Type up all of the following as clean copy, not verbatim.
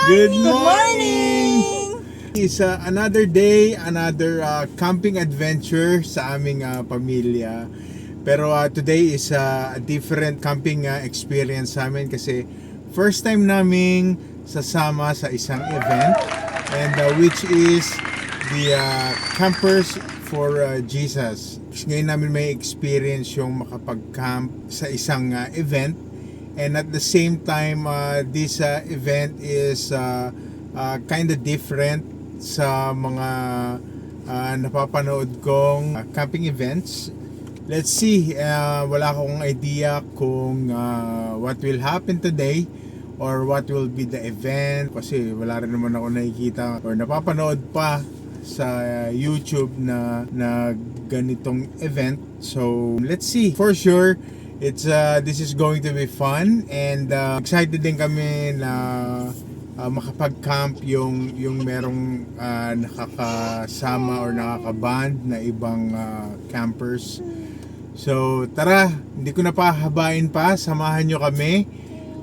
Good morning! It's another day, another camping adventure sa aming pamilya. Pero today is a different camping experience sa amin kasi first time naming sasama sa isang event and which is the Campers for Jesus. Ngayon namin may experience yung makapag-camp sa isang event. And at the same time, this event is kind of different sa mga napapanood kong camping events. Let's see, wala akong idea kung what will happen today or what will be the event kasi wala rin naman ako nakikita or napapanood pa sa YouTube na ganitong event. So let's see. For sure, this is going to be fun and excited din kami na makapag-camp yung merong nakakasama or nakakaband na ibang campers. So tara, hindi ko na pahabain pa, samahan nyo kami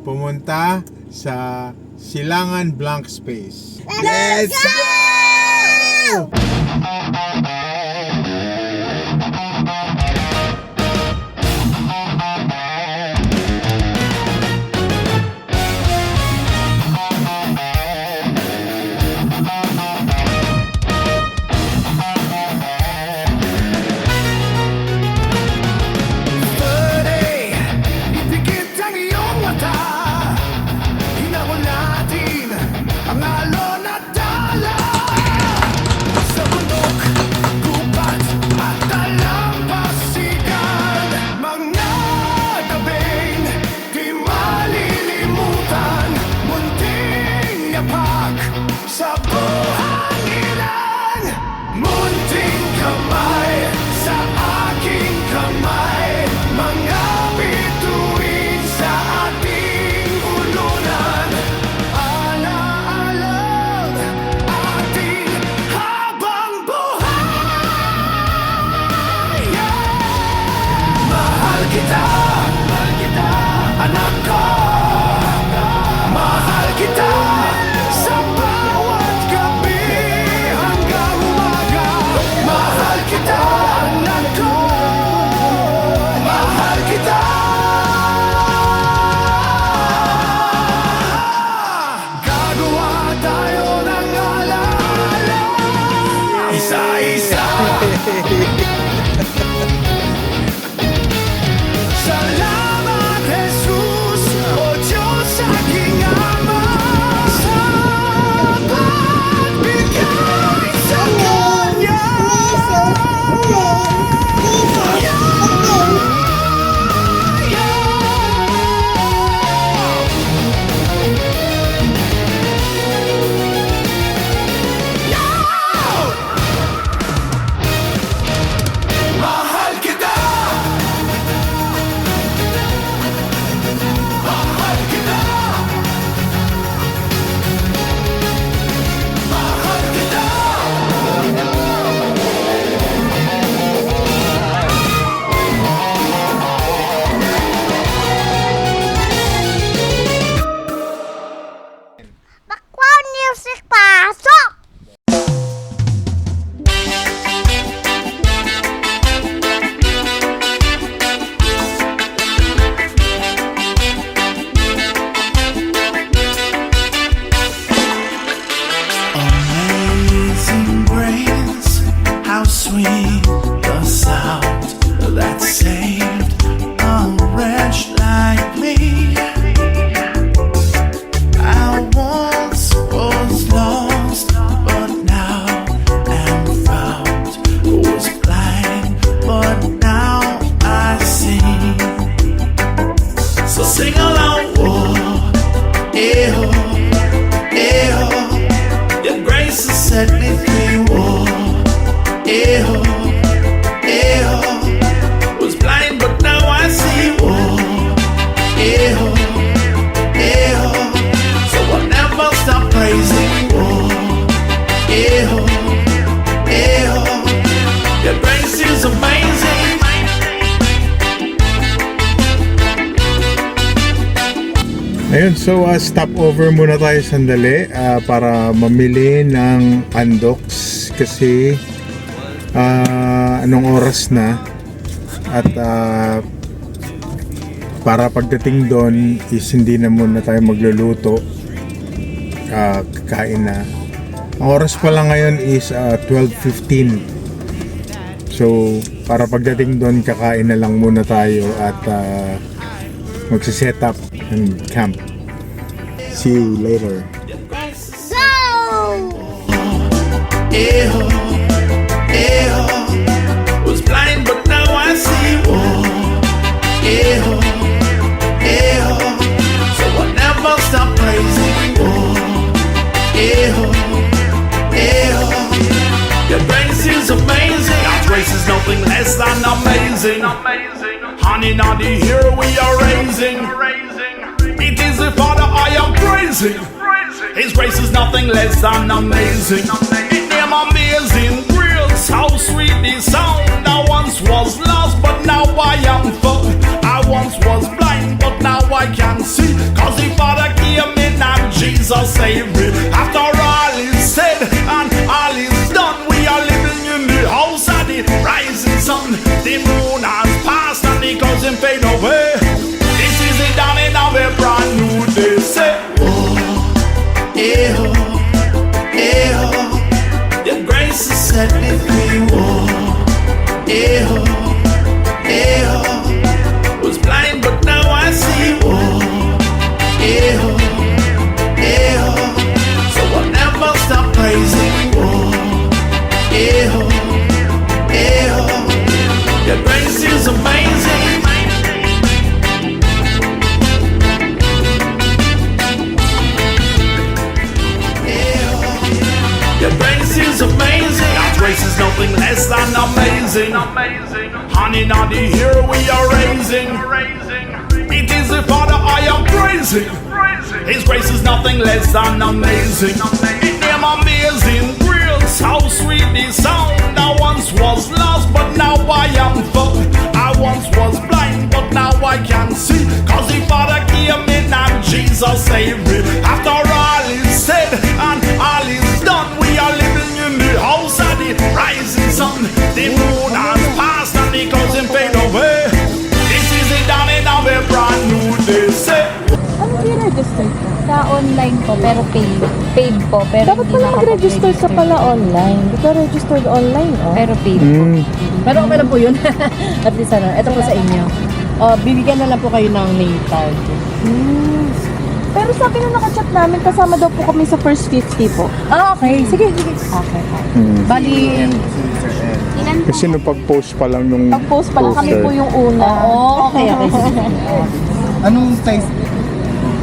pumunta sa Silangan Blank Space. Let's go! Salamat Jesus, O Diyos aking Ama, sa pagbigay sa Kanya. Mahal kita, mahal kita, mahal kita. Background music pasok! Amazing grace, how sweet the sound that saved a wretch like me. I once was lost, but now am found. Was blind, but now I see. So sing along, oh, eh-oh, eh-oh. Your grace has set me free, oh, eh-oh, eh-oh. Was blind but now I see, oh, eh-oh, eh-oh. So I'll never stop praising, oh, eh-oh, eh-oh. Your grace is amazing. Ayun, so stop over muna tayo sandali para mamili ng Andox kasi anong oras na at para pagdating doon is hindi na muna tayo magluluto, kakain na. Ang oras pa lang ngayon is 12:15. So para pagdating doon kakain na lang muna tayo at magsiset up ng camp. See you later. So, Ew, ew, was blind but now I see. Oh, ew, ew, so I never stop praising. Oh, ew, ew, your grace is amazing. God's grace is nothing less than amazing. Honey, naughty, here we are raising. It is the Father I am praising. His grace is nothing less than amazing. It name amazing grace, how sweet the sound. I once was lost, but now I am found. I once was blind, but now I can see. Cause the Father came in and Jesus saved me. After all is said and all is done, we are living in the house of the rising sun. The moon has passed and the clouds them fade away. This is the dawning of a brand new day. Say, oh, ew, ew, your grace has set me free. Oh, ew, ew, was blind but now I see. Oh, ew, ew, so I'll never stop praising. Oh, ew, ew, your grace is amazing. Your grace is amazing. God's grace is nothing less than amazing. Honey, naughty, here we are raising. It is the Father I am praising. His grace is nothing less than amazing. It name amazing grace, how sweet the sound. I once was lost, but now I am found. I once was blind, but now I can see. Cause the Father came in and Jesus saved me. After all is said and all is done, we are living in the house of the rising sun. The moon has passed and the clouds them fade away. This is the dawning of a brand new day. Say, Ano i-register ko? Sa online po, pero paid. Paid po, pero Dapat hindi pala mag-register ka pala online. Hindi ka registered online, oh. Pero paid po. Pero okay lang po yun. At least ano, ito po sa inyo. Bibigyan na lang po kayo ng name tag. Pero sabi na nakachat namin, kasama daw po kami sa first 50 po. Ah, okay. Sige, sige. Okay. Bali, Kasi nung pag-post pa lang nung pag-post pala kami po yung una. Oo, okay. Anong size?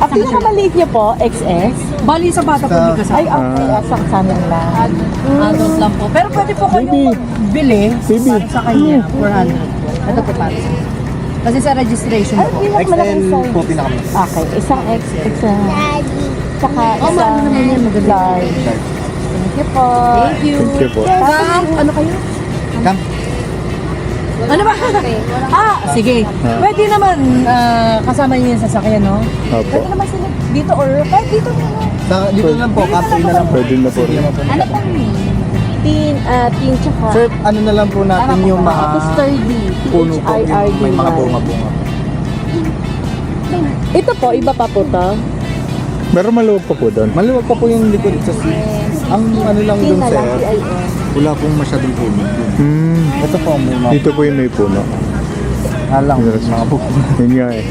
Ang pinakamaliit niyo po, XS? Bali sa bata po hindi kasama. Ay, okay. Asang sa amin lang. Adult lang po. Pero pwede po kayong magbili para sa kanya. 400. Ito po para sa kasi sa registration Ay, po. pinakamalaking XL size. po pinakamas. Okay, isang X, isang... Daddy. Tsaka Oh, maano naman yan, maganda. large. Thank you po. Thank you. Thank you po. Camp, ano kayo? Camp. Ano ba? Sige. Pwede naman kasama niyo yung sasakyan, no? Opo. Pwede naman sila dito or kahit dito na. Dito na lang po, Camp 3 na lang po. Pwede na po rin. Ano pong name? Teen tsaka... Sir, ano na lang po natin yung mga Ito sturdy. puno po, yung may mga bunga-bunga. Ito po, iba pa po to. Meron maluwag pa po doon. Maluwag pa po yung likod sa seat. Ang ano lang Teen dun, na sir, lang, CIN. wala pong masyadong puno. Ito po, may mga Dito po yung may puno. alang, mga puno. Yun nga eh.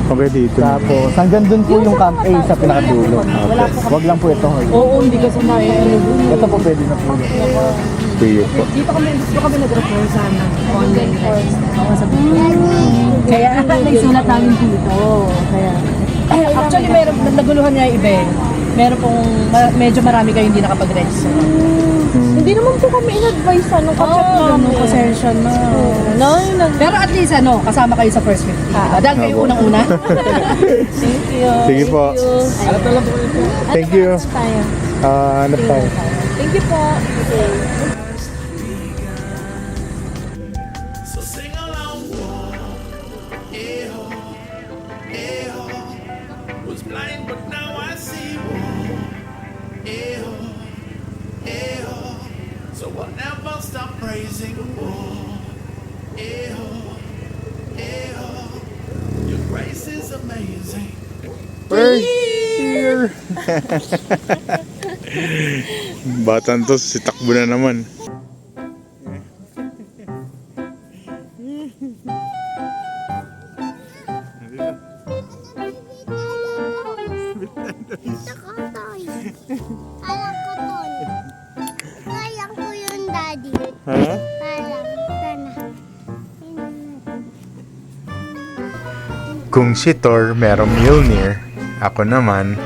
Okay, dito. Tapos, hanggang dun po yung Camp A sa pinakadulo. Wala po kami. Wag lang po ito. Oo, hindi kasi na Ito po pwede na po. Sige po. Dito kami nag-refer sa online course. Oo, sa Kaya naisulat namin dito. Kaya actually meron naguluhan niya iba eh. Meron pong medyo marami kayo hindi nakapag-register. Hindi naman po kami in-advise nung kachat namin. Session na. No, Pero at least kasama kayo sa first 50. Dahil kayo unang-una. Thank you. Sige po. Thank you. Tayo. Ano pa? Thank you po. Okay. so sing along. Ew, ew, was blind. crazy. Oh, your grace is amazing. We're here! Batan to, si takbo na naman. Ito ko, Toy. Alam ko, Toy. Alam ko yun, Daddy. Ha? Alam, sana. Kung si Thor merong Mjolnir, ako naman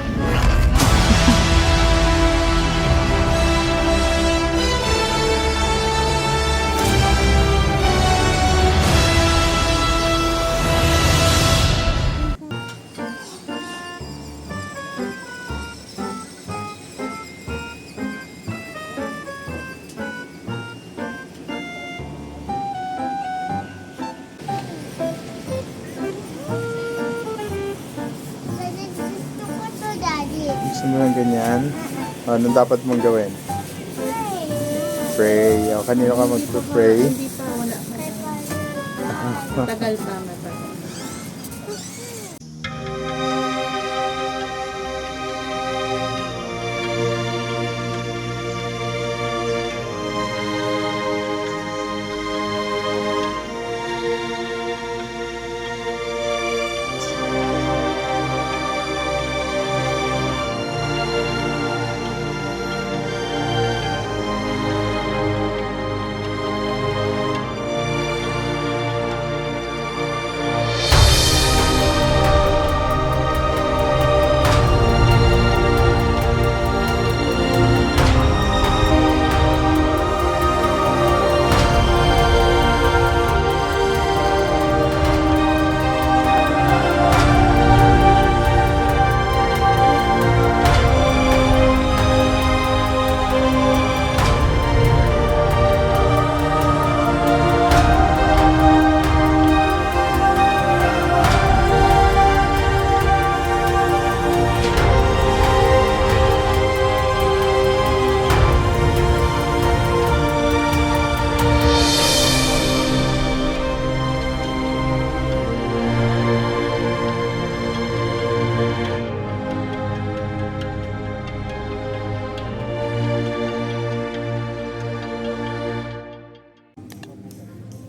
Gusto ko to, Daddy. gusto mo ng ganyan. Anong dapat mong gawin? Pray. O, kanino ka magpa-pray? Hindi pa, wala pa. Tagal pa, matagal.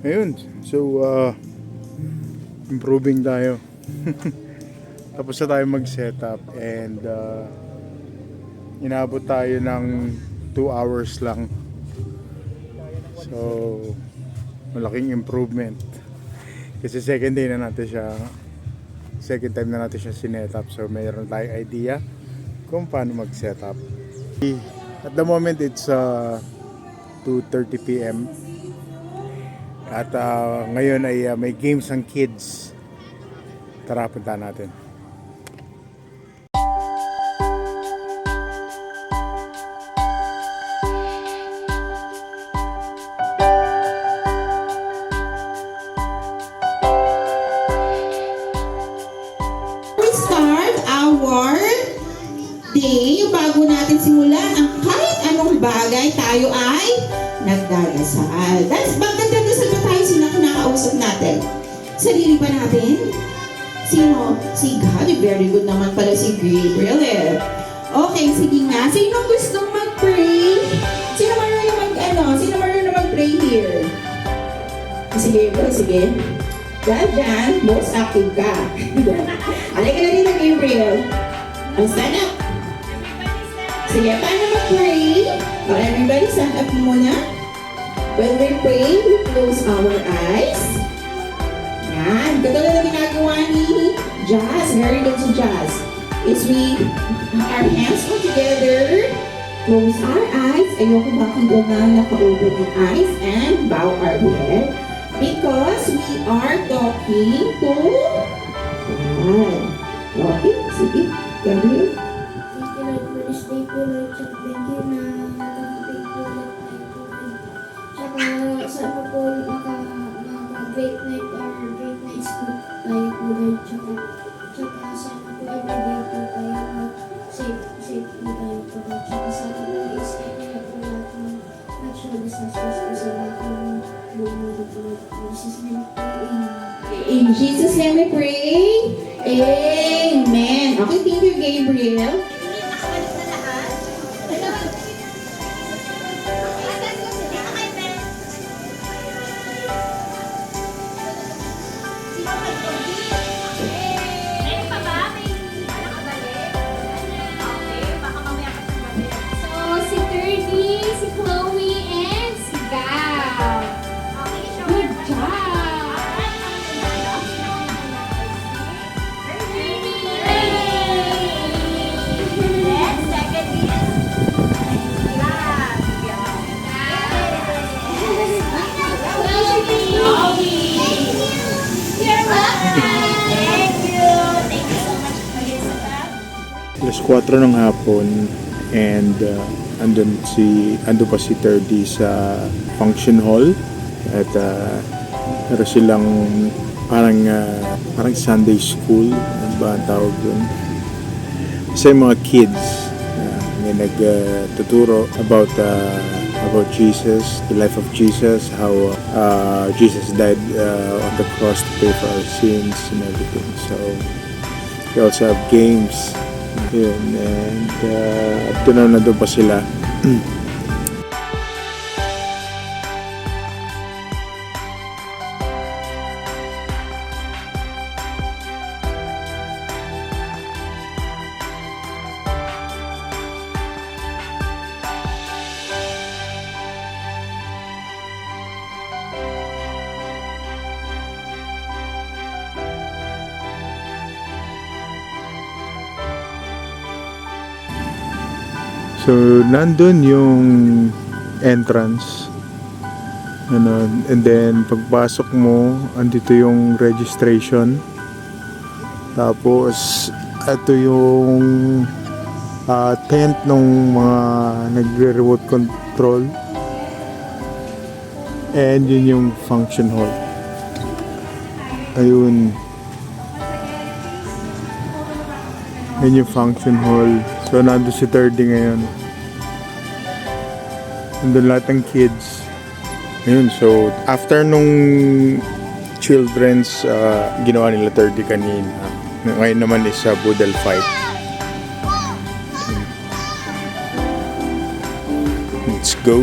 Ayun. So, improving tayo. Tapos na tayo mag-setup and inabot tayo ng 2 hours lang. So, malaking improvement. Kasi second day na natin siya, second time na natin siya sinetup. So, mayroon tayong idea kung paano mag-setup. At the moment, it's 2:30 p.m. At ngayon ay may games ang kids. Tara, punta natin. We start our day, bago natin simulan ang kahit anong bagay, tayo ay nagdadasal. Magdadasal ba tayo? Sino ang kinakausap natin? Sarili ba natin? Sino? Si God. Very good naman pala si Gabriel eh. Okay, sige nga. Sino gustong mag-pray? Sino marunong Sino marunong mag-pray here? Si Gabriel, sige. Diyan, most active ka. Halika na rin na Gabriel. Stand up. Sige, paano mag-pray? Everybody stand up muna. When we pray, we close our eyes. Yan. Katulad na ginagawa ni Jazz. Very good to Jazz. Is we, our hands go together. Close our eyes. Ayoko bakit na naka-open yung eyes. And bow our head. Because we are talking to... Yan. Okay, sige. Gabriel. Thank you, Lord, for this day po, Lord. Tsaka thank you na nakapag-pray po ulit tayo po. Tsaka sana po maka-great night or great nights po tayo po, Lord. Tsaka sana po everyday po tayo safe po tayo po, Lord. Tsaka sana po i-stay na po lahat ng natural disasters po sa lahat ng In Jesus' name we pray. Amen. Okay, thank you, Gabriel. So, si Thirdy, si Chloe, and si Gab. Good job! You're welcome! Thank you! Thank you so much, Melissa. 4 ng hapon and ando pa si Terdy sa function hall at meron silang parang Sunday school, ano ba ang tawag dun? Kasi mga kids may nagtuturo about Jesus, the life of Jesus, how Jesus died on the cross to pay for our sins and everything. So we also have games. Yun, and up to now nandun pa sila. So, nandun yung entrance. And then, pagpasok mo, andito yung registration. Tapos, ito yung tent ng mga nagre-remote control. And yun yung function hall. Ayun. Yun yung function hall. So, nandun si Terdy ngayon. Nandun lahat ng kids. Ayun, so, after nung children's ginawa nila Terdy kanina, ngayon naman is Boodle fight. Let's go!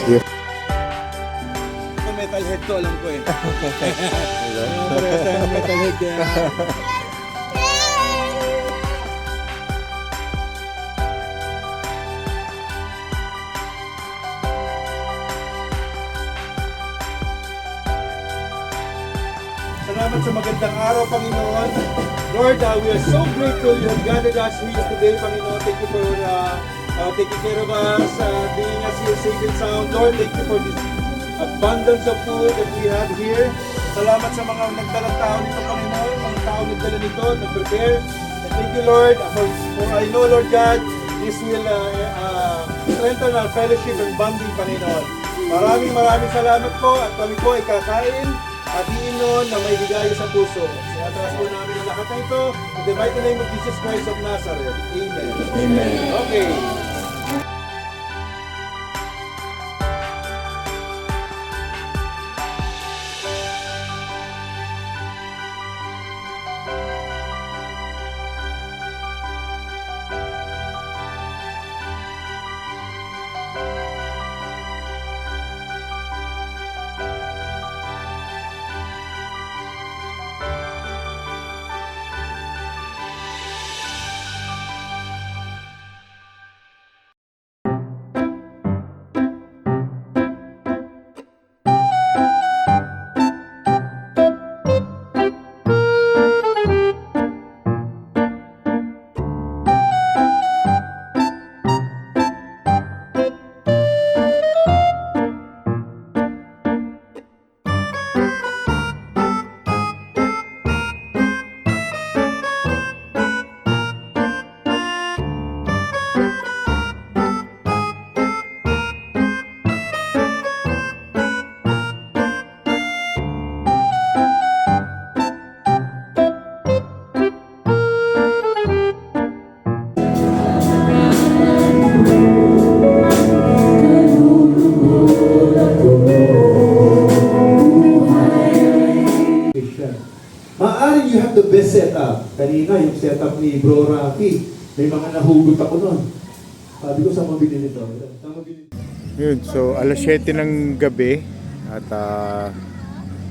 Sige. Metalhead to, alam ko eh. Parehas tayo ng metalhead kaya. Salamat sa magandang araw, Panginoon. Lord, we are so grateful you have gathered us here today, Panginoon. Thank you for taking care of us, being us here safe and sound. Lord, thank you for this abundance of food that we have here. Salamat sa mga nagdalang tao nito, Panginoon, mga tao nagdala nito, nag-prepare. And thank you, Lord, for I know, Lord God, this will strengthen our fellowship and bonding, Panginoon. Maraming salamat po at kami po ay kakain at iinom na may ligaya sa puso. Sinataas po namin ang lahat na ito in the mighty name of Jesus Christ of Nazareth. Amen. Amen. Okay. kanina yung setup ni Bro Rocky, may mga nahugot ako nun. Sabi ko, saan mabili nito? Saan mabili nito? Yun, so alas 7 ng gabi at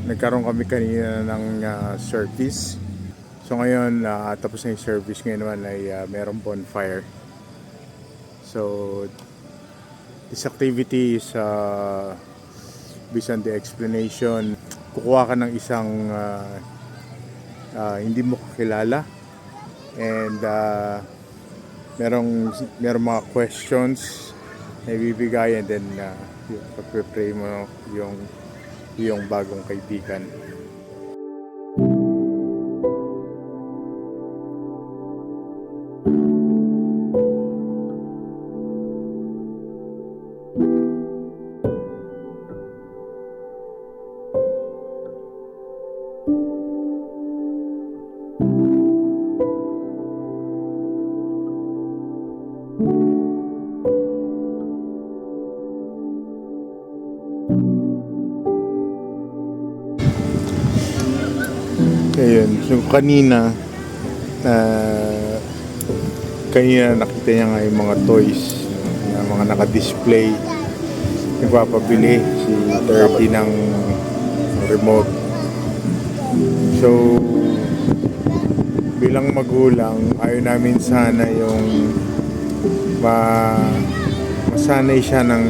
nagkaroon kami kanina ng service. So ngayon, tapos na yung service, ngayon naman ay merong bonfire. So this activity is based on the explanation. Kukuha ka ng isang hindi mo kakilala and merong mga questions na ibibigay and then pagpe-pray mo yung bagong kaibigan. Ayun, so kanina nakita niya nga yung mga toys na mga naka-display. Nagpapabili si 30 ng remote. So bilang magulang, ayaw namin sana yung masanay siya ng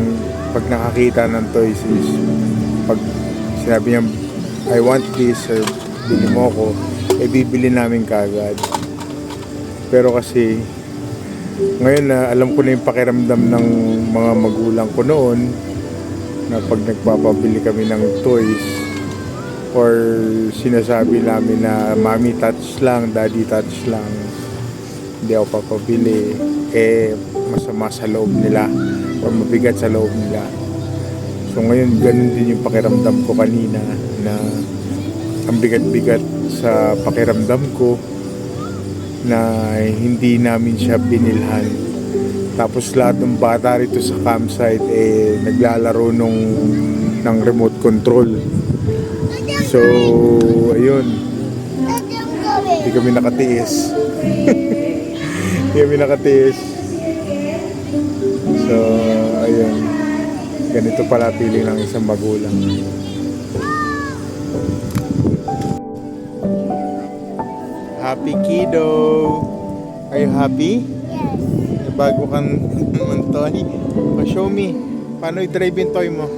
pag nakakita ng toys is pag sinabi niya I want this or bili mo ko, bibili namin kagad. Pero kasi ngayon na alam ko na yung pakiramdam ng mga magulang ko noon na pag nagpapabili kami ng toys or sinasabi namin na mommy touch lang, daddy touch lang, hindi ako papabili, masama sa loob nila o mabigat sa loob nila. So ngayon ganun din yung pakiramdam ko kanina na ang bigat-bigat sa pakiramdam ko na hindi namin siya binilhan. Tapos lahat ng bata rito sa campsite naglalaro ng remote control. So ayun, hindi kami nakatiis. Hindi kami nakatiis. So ayun, ganito pala feeling ng isang magulang. Happy kiddo! Are you happy? Yes. May bago kang toy. Show me. Paano i-drive yung toy mo?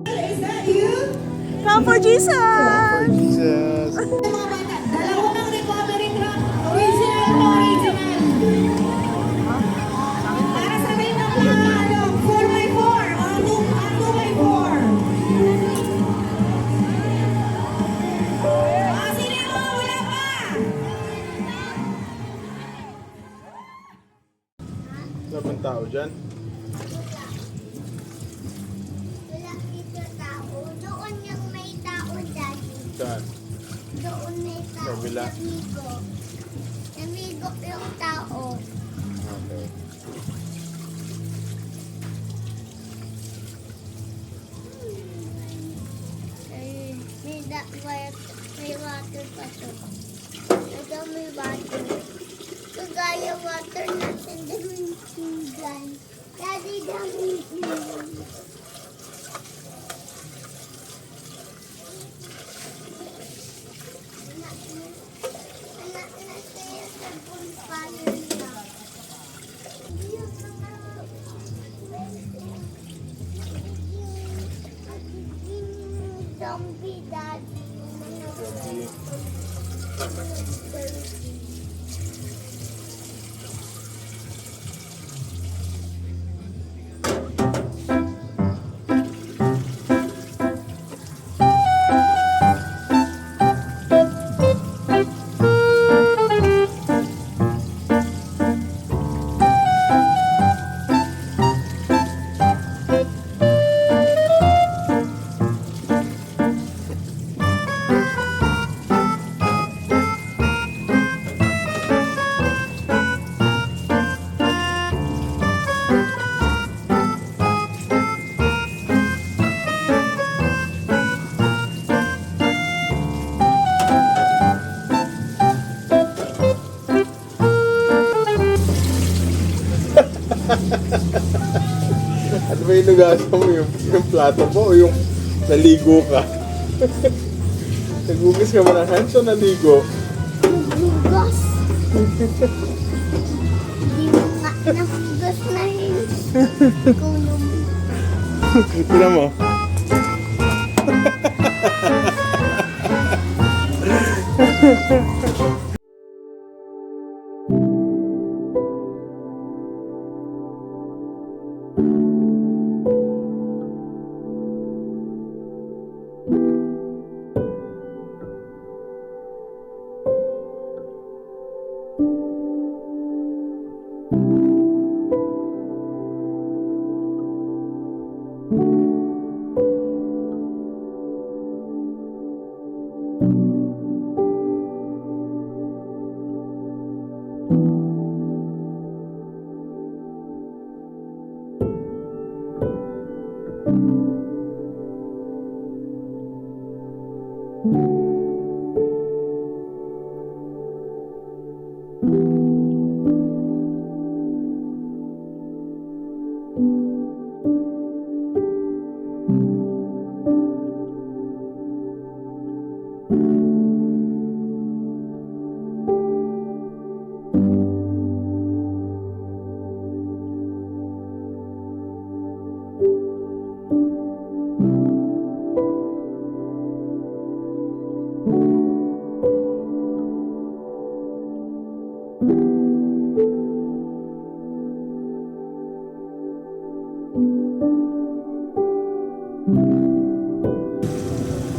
Is that you? Come for Jesus! For Jesus! Mga bata, dalawang recovery truck. Original to original. Para sa rin ng mga 4x4 o 2x4. Sino mo? Wala pa! Wala bang tao dyan? Wala dito tao. Doon yung may tao dyan. Saan? Doon may tao. Kabila. Namigo. Namigo yung tao. Okay. Ay, may water pa to. Ito may water. Kagaya water natin din dyan. Daddy, dami. Anak na tayo sa bonfire niya. Yung mga zombie daddy. Ano ba yung nugasan mo? Yung plato mo o yung naligo ka? Nagugas ka ba ng hands o naligo? Nagugas. Hindi mo nga nagugas na hands. Kulong. Tignan mo.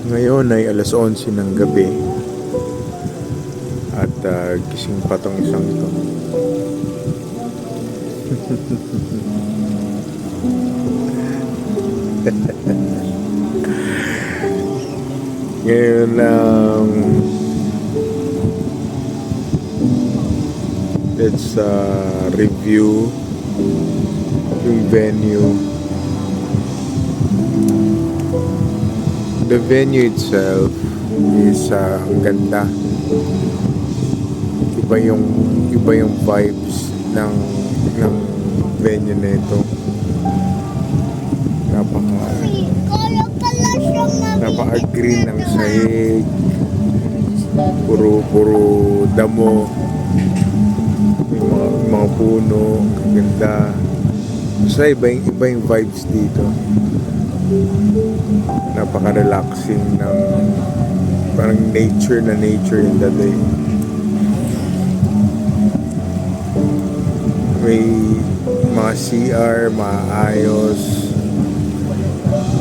Ngayon ay alas 11 ng gabi at gising pa tong isang to. Ngayon let's review yung venue. The venue itself is ang ganda. Iba yung vibes ng venue nito. Napaka-green ng sahig. Puro damo. May mga puno, ang ganda. Basta iba yung vibes dito. Napaka-relaxing ng parang nature yung dating. May mga CR, maayos,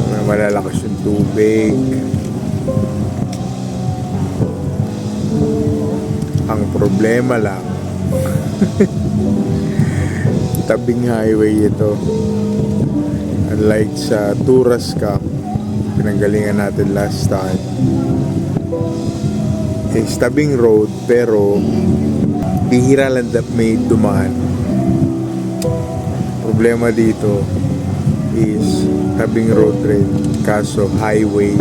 may malalakas yung tubig. Ang problema lang tabing highway ito. Unlike sa Turas Cup, pinanggalingan natin last time, is tabing road pero bihira lang may dumaan. Problema dito is tabing road rin, kaso highway.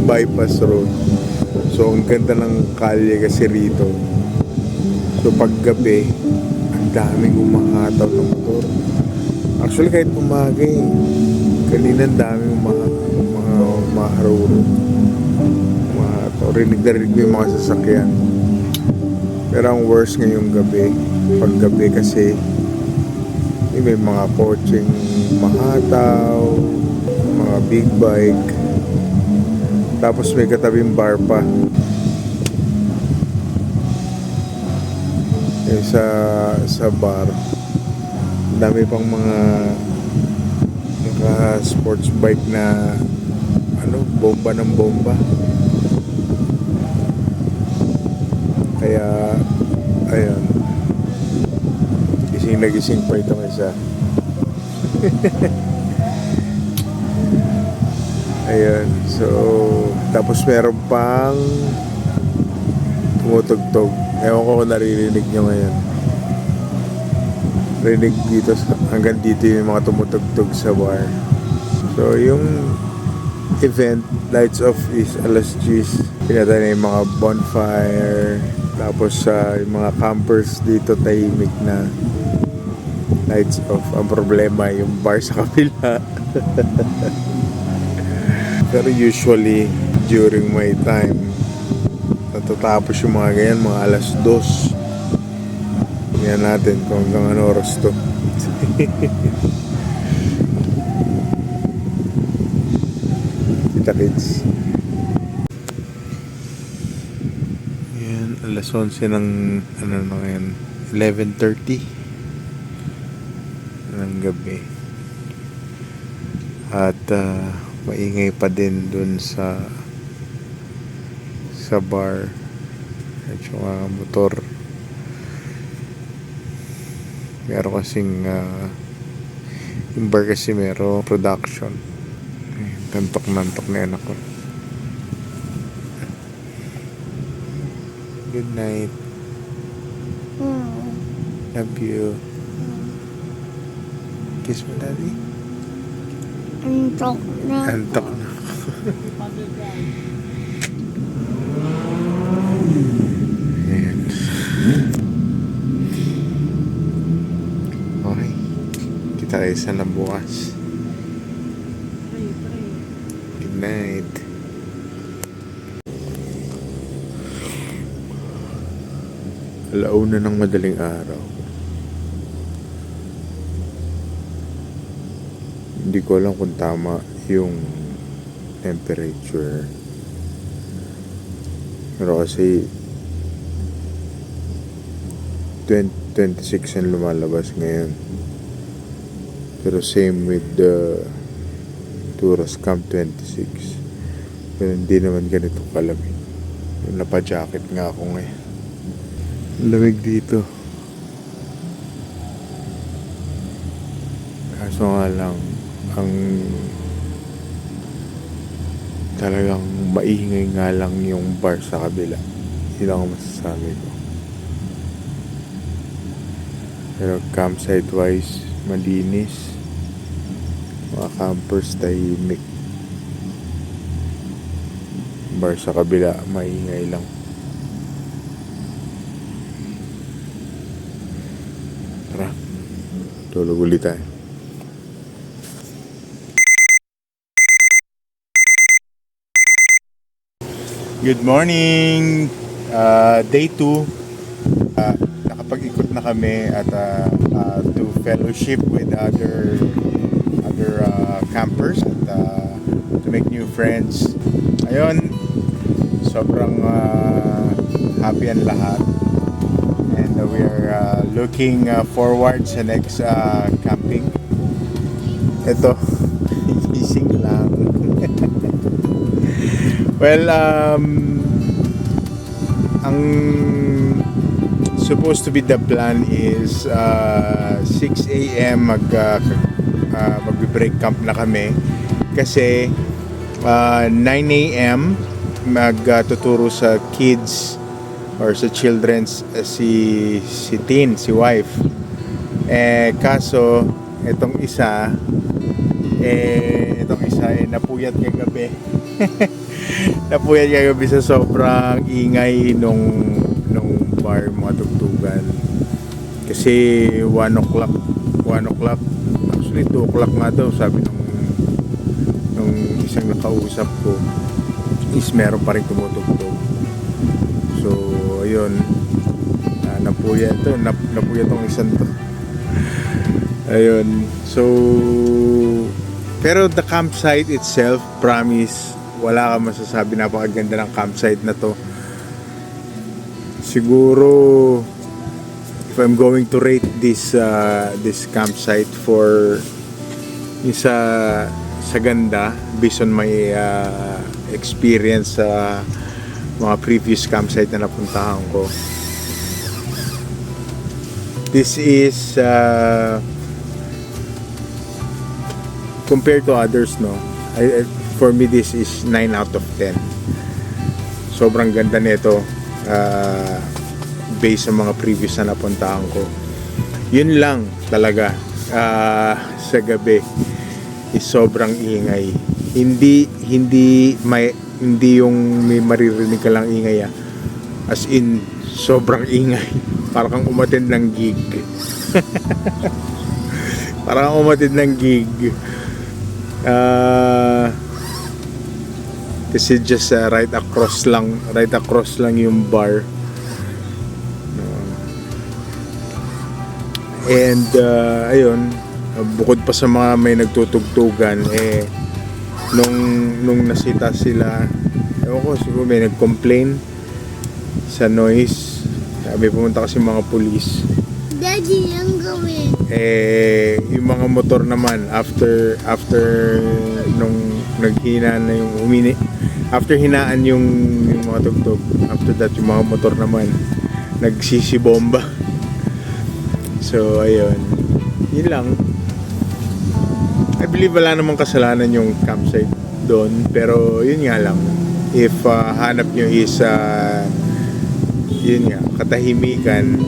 Bypass road. So ang ganda ng kalye kasi rito. So pag gabi, ang daming umahataw ng motor. Actually kahit umaga kanina ang daming umaharaw. Rinig ko yung mga sasakyan. Pero ang worst ngayong gabi, pag gabi kasi may mga kotseng mahataw, mga big bike, tapos may katabing bar pa. Sa bar, dami pang mga sports bike na bomba ng bomba. Kaya ayun, gising na gising pa itong isa. Ayun, so tapos meron pang tumutugtog. Ewan ko kung naririnig nyo ngayon. Rinig dito, hanggang dito yung mga tumutugtog sa bar. So yung event, lights off is alas 10. Pinatay na yung mga bonfire. Tapos yung mga campers dito tahimik na. Lights off. Ang problema yung bar sa kabila. Pero usually during my time natatapos yung mga ganyan mga alas 2. Tingnan natin kung hanggang ano oras to. Kita kids. Yan, alas 11 ng ano na ngayon, 11:30 ng gabi. At maingay pa din dun sa bar at yung mga motor. Meron kasing yung bar kasi meron production. Tantok-nantok na anak ko. Good night. Love you. Kiss mo, daddy. Antok na. Antok na. Ayan. Okay. Kita kayo sana bukas. Good night. Alauna ng madaling araw. Hindi ko alam kung tama yung temperature. Pero kasi 26 ang lumalabas ngayon. Pero same with the Tourist Camp 26. Pero hindi naman ganito kalamig. Napa-jacket nga ako ngayon. Lamig dito. Kaso nga lang, ang talagang maingay nga lang yung bar sa kabila. Yun ang masasabi ko. Pero campsite wise, malinis. Mga campers tahimik. Bar sa kabila, maingay lang. Tara, tulog ulit tayo. Good morning! Day 2. Nakapag-ikot na kami at to fellowship with other campers at to make new friends. Ayun, sobrang happy ang lahat. And we are looking forward sa next camping. Ito, gising lang. Well, ang supposed to be the plan is 6 a.m. magbe-break camp na kami kasi 9 a.m. magtuturo sa kids or sa children's si teen, si wife. Kaso itong isa napuyat kagabi. Napuyat kagabi sa sobrang ingay nung bar, mga tugtugan. Kasi 1 o'clock, actually 2 o'clock nga daw, sabi nung isang nakausap ko, is meron pa rin tumutugtog. So, ayun, napuyat tong isang to. Ayun, so, pero the campsite itself, promise, wala kang masasabi, napakaganda ng campsite na to. Siguro if I'm going to rate this campsite for sa ganda based on my experience sa mga previous campsite na napuntahan ko, this is compared to others, no, for me this is 9 out of 10. Sobrang ganda nito based sa mga previous na napuntahan ko. Yun lang talaga, sa gabi is sobrang ingay. Hindi yung may maririnig ka lang ingay, as in sobrang ingay, para kang umattend ng gig. Parang umatid ng gig. Kasi just right across lang yung bar. And ayun, bukod pa sa mga may nagtutugtugan, nung nasita sila, ewan ko, siguro may nag-complain sa noise. Sabi, pumunta kasi mga pulis. Daddy, ang gawin. Yung mga motor naman, after nung naghina na yung after hinaan yung mga tugtog, after that yung mga motor naman nagsisibomba. So ayun, yun lang. I believe wala namang kasalanan yung campsite doon, pero yun nga lang, if hanap nyo is yun nga, katahimikan,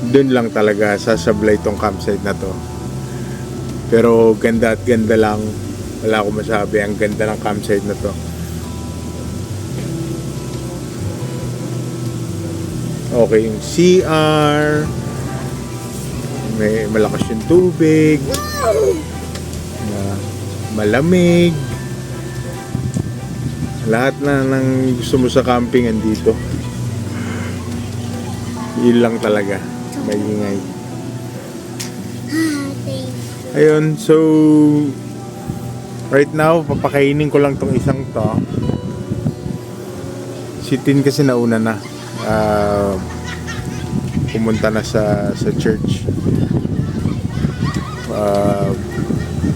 doon lang talaga sasablay tong campsite na to. Pero ganda at ganda lang, wala akong masabi, ang ganda ng campsite na to. Okay, yung CR, may malakas yung tubig, malamig, lahat na ng gusto mo sa camping andito. Yun lang talaga, maingay. Ayun, so right now papakainin ko lang tong isang to. Si Tin kasi nauna na, pumunta na sa church.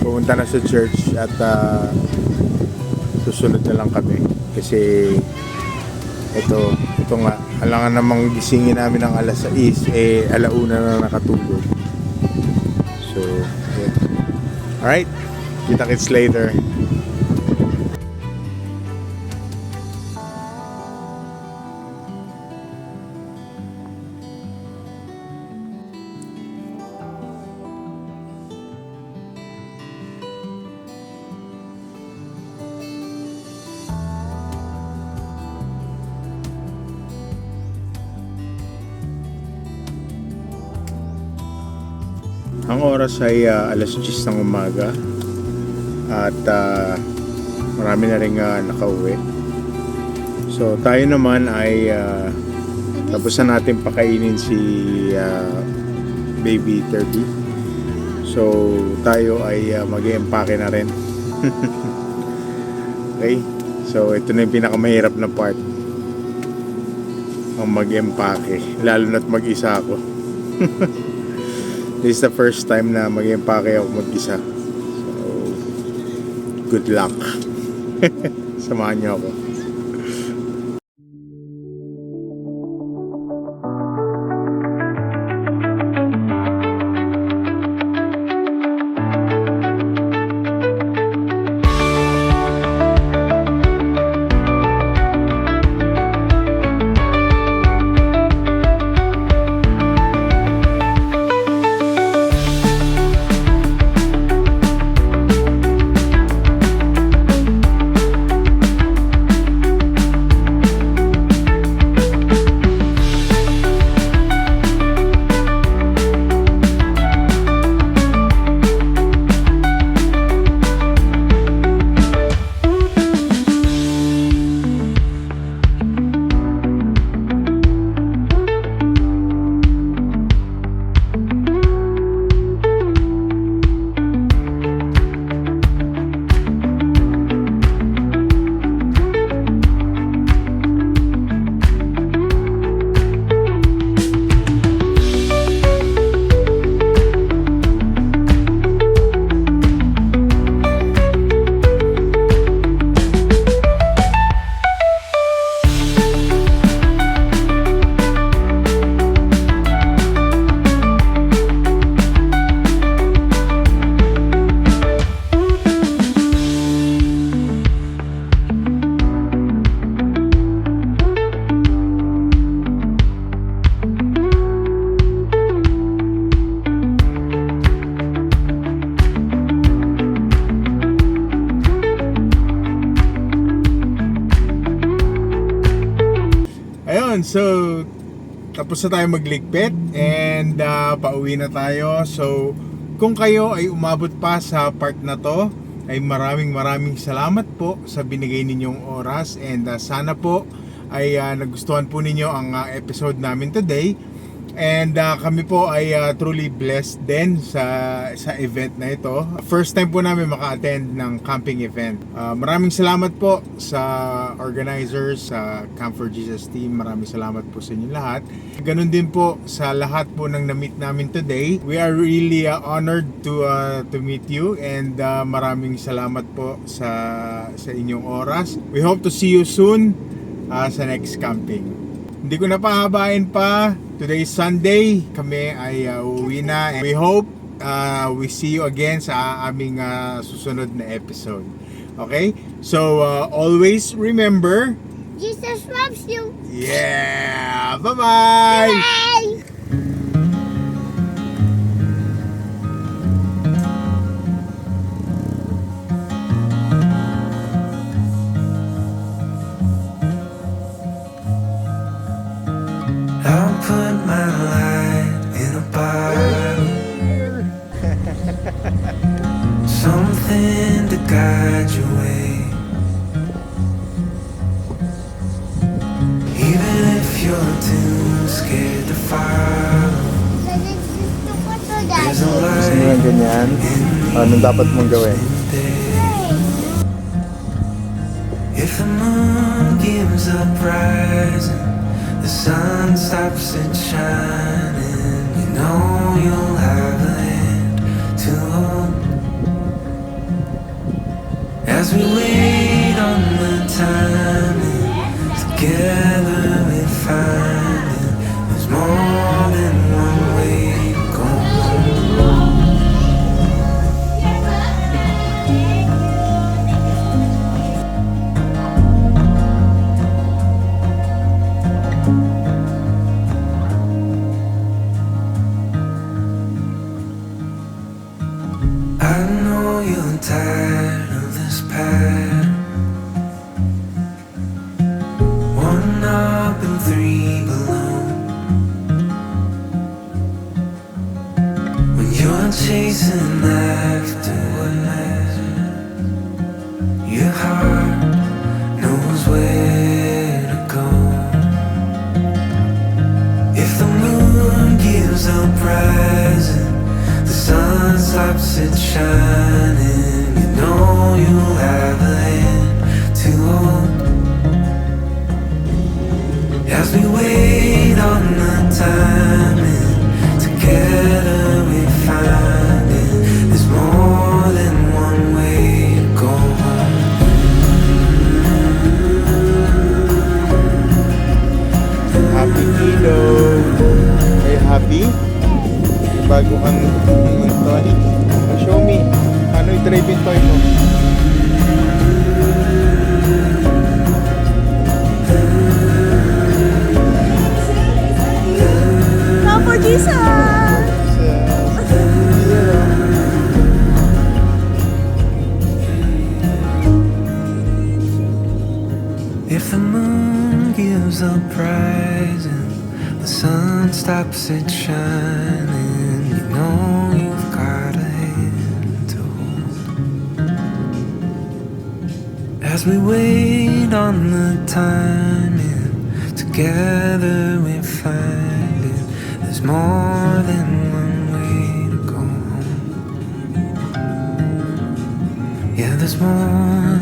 Pumunta na sa church at susunod na lang kami kasi ito nga, alangan namang gisingin namin ng alas 6, alauna na nakatulog. So yun. Alright, kita-kits later. Ang oras ay alas 10 ng umaga at marami na rin nakauwi. So tayo naman ay tapos na natin pakainin si baby Turkey. So tayo ay mag-empake na rin. Okay, so ito na yung pinakamahirap na part, ang mag-empake, lalo na't mag-isa ako. This is the first time na mag-empake ako mag-isa. So, good luck. Samahan niyo ako. Ayun, so tapos na tayo magligpit and pauwi na tayo. So kung kayo ay umabot pa sa part na to, ay maraming salamat po sa binigay ninyong oras, and sana po ay nagustuhan po ninyo ang episode namin today. And kami po ay truly blessed din sa event na ito. First time po namin maka-attend ng camping event. Maraming salamat po sa organizers, sa Camp for Jesus team. Maraming salamat po sa inyo lahat. Ganun din po sa lahat po ng na-meet namin today. We are really honored to meet you, and maraming salamat po sa inyong oras. We hope to see you soon sa next camping. Hindi ko na pahabain pa. Today is Sunday. Kami ay uuwi na. And we hope we see you again sa aming susunod na episode. Okay? So, always remember, Jesus loves you. yeah! Bye-bye! Bye! I'll put my light in a bottle, something to guide your way. Even if you're too scared to follow, there's a light ganyan? Anong dapat mong gawin? if the moon gives up rising, the sun stops it shining, you know you'll have a hand to hold. As we wait on the timing, together we find it. There's more than one way to go home. I know you're tired of this pattern. One up and three below. When you're chasing after what matters, your heart knows where to go. If the moon gives up rising, the sun stops it shining, you know you'll have a hand to hold. As we wait on the timing, together we find it. There's more than one way to go home. Happy Kilo! Are you happy? May bago kang toy? Show me. Paano i-drive yung toy mo? Now for Jesus! If the moon gives up rising, the sun stops it shining, you know you've got a hand to hold. As we wait on the timing, together we find it. There's more than one way to go home. Yeah, there's more